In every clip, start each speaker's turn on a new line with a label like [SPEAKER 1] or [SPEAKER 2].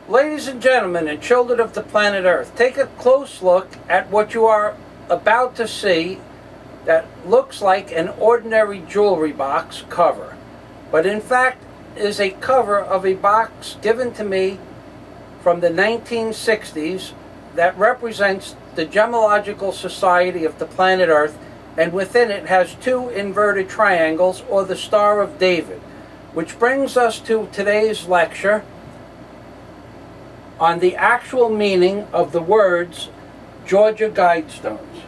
[SPEAKER 1] Ladies and gentlemen and children of the planet Earth, take a close look at what you are about to see that looks like an ordinary jewelry box cover, but in fact is a cover of a box given to me from the 1960s that represents the Gemological Society of the planet Earth, and within it has two inverted triangles, or the Star of David, which brings us to today's lecture on the actual meaning of the words Georgia Guidestones.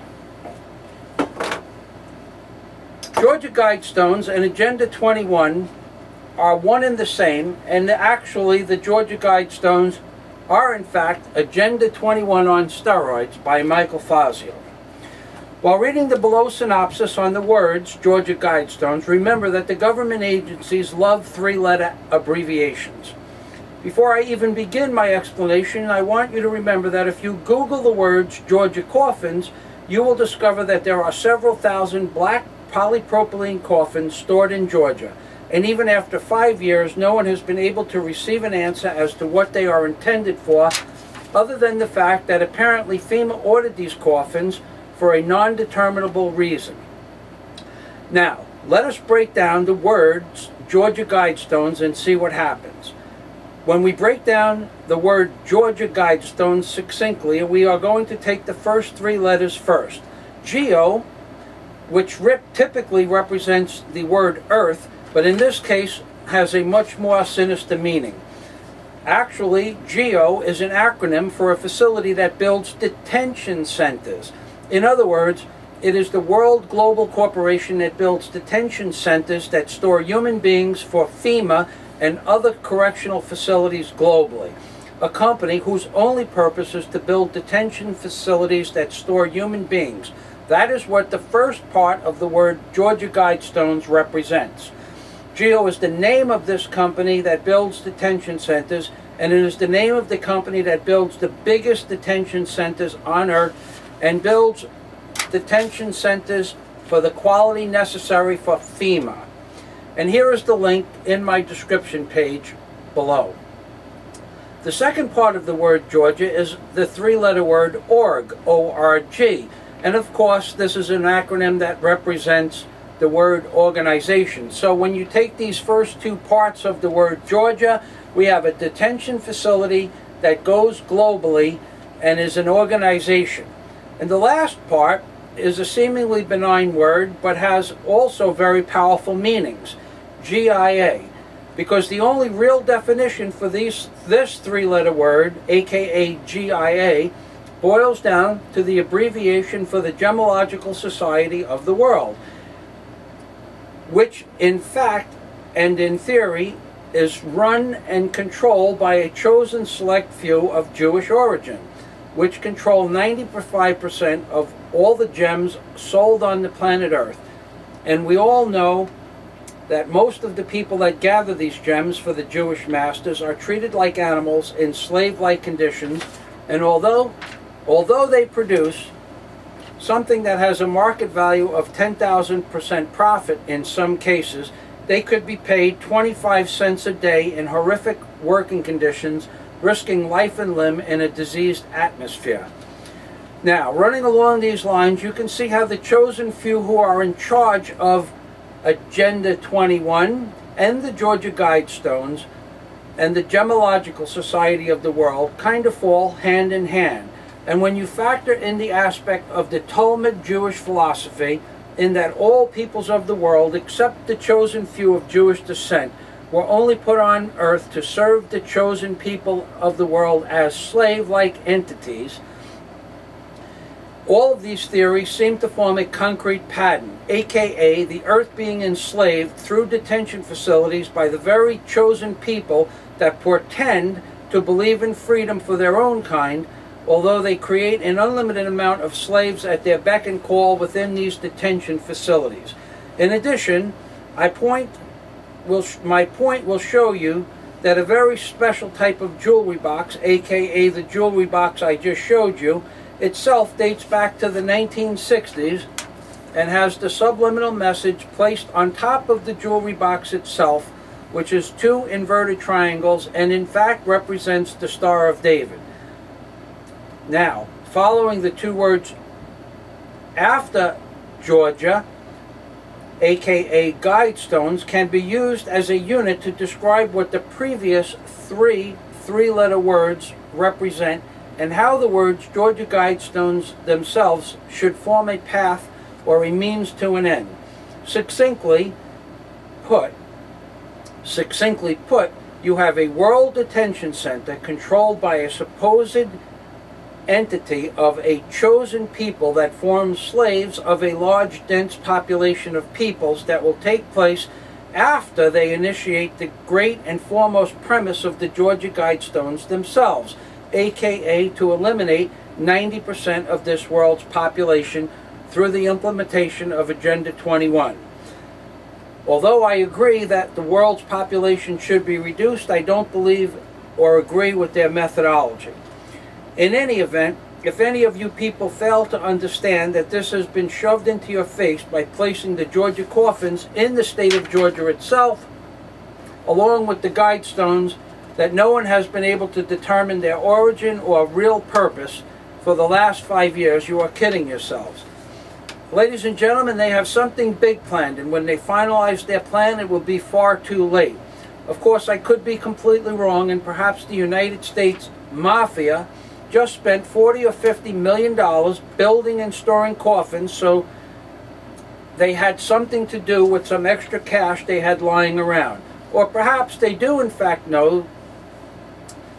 [SPEAKER 1] Georgia Guidestones and Agenda 21 are one and the same, and actually the Georgia Guidestones are in fact Agenda 21 on steroids by Michael Fazio. While reading the below synopsis on the words Georgia Guidestones, remember that the government agencies love three-letter abbreviations. Before I even begin my explanation, I want you to remember that if you Google the words Georgia coffins, you will discover that there are several thousand black polypropylene coffins stored in Georgia. And even after 5 years, no one has been able to receive an answer as to what they are intended for, other than the fact that apparently FEMA ordered these coffins for a non-determinable reason. Now, let us break down the words Georgia Guidestones and see what happens. When we break down the word Georgia Guidestones succinctly, we are going to take the first three letters first. GEO, which typically represents the word Earth, but in this case has a much more sinister meaning. Actually, GEO is an acronym for a facility that builds detention centers. In other words, it is the World Global Corporation that builds detention centers that store human beings for FEMA and other correctional facilities globally. A company whose only purpose is to build detention facilities that store human beings. That is what the first part of the word Georgia Guidestones represents. GEO is the name of this company that builds detention centers, and it is the name of the company that builds the biggest detention centers on Earth and builds detention centers for the quality necessary for FEMA. And here is the link in my description page below. The second part of the word Georgia is the three-letter word org, O-R-G. And of course, this is an acronym that represents the word organization. So when you take these first two parts of the word Georgia, we have a detention facility that goes globally and is an organization. And the last part is a seemingly benign word, but has also very powerful meanings. GIA, because the only real definition for this three-letter word, aka GIA, boils down to the abbreviation for the Gemological Society of the World, which in fact and in theory is run and controlled by a chosen select few of Jewish origin, which control 95% of all the gems sold on the planet Earth. And we all know that most of the people that gather these gems for the Jewish masters are treated like animals in slave-like conditions, and although they produce something that has a market value of 10,000% profit in some cases, they could be paid 25 cents a day in horrific working conditions, risking life and limb in a diseased atmosphere. Now, running along these lines, you can see how the chosen few who are in charge of Agenda 21 and the Georgia Guidestones and the Gemological Society of the World kind of fall hand in hand. And when you factor in the aspect of the Talmud Jewish philosophy, in that all peoples of the world, except the chosen few of Jewish descent, were only put on earth to serve the chosen people of the world as slave-like entities, all of these theories seem to form a concrete pattern, aka the earth being enslaved through detention facilities by the very chosen people that pretend to believe in freedom for their own kind, although they create an unlimited amount of slaves at their beck and call within these detention facilities. In addition, my point will show you that a very special type of jewelry box, aka the jewelry box I just showed you, itself dates back to the 1960s and has the subliminal message placed on top of the jewelry box itself which is two inverted triangles and in fact represents the Star of David. Now, following the two words after Georgia, aka guidestones, can be used as a unit to describe what the previous three-letter words represent and how the words Georgia guidestones themselves should form a path or a means to an end. Succinctly put, you have a world detention center controlled by a supposed entity of a chosen people that forms slaves of a large, dense population of peoples that will take place after they initiate the great and foremost premise of the Georgia Guidestones themselves, aka to eliminate 90% of this world's population through the implementation of Agenda 21. Although I agree that the world's population should be reduced, I don't believe or agree with their methodology. In any event, if any of you people fail to understand that this has been shoved into your face by placing the Georgia coffins in the state of Georgia itself, along with the guidestones, that no one has been able to determine their origin or real purpose for the last 5 years, you are kidding yourselves. Ladies and gentlemen, they have something big planned, and when they finalize their plan, it will be far too late. Of course, I could be completely wrong, and perhaps the United States Mafia just spent $40 or $50 million building and storing coffins, so they had something to do with some extra cash they had lying around. Or perhaps they do in fact know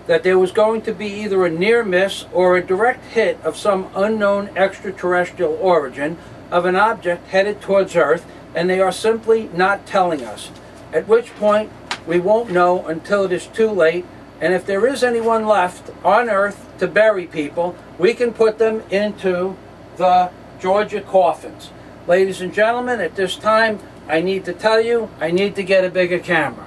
[SPEAKER 1] that there was going to be either a near miss or a direct hit of some unknown extraterrestrial origin of an object headed towards Earth, and they are simply not telling us. At which point we won't know until it is too late, and if there is anyone left on Earth to bury people, we can put them into the Georgia coffins. Ladies and gentlemen, at this time, I need to tell you, I need to get a bigger camera.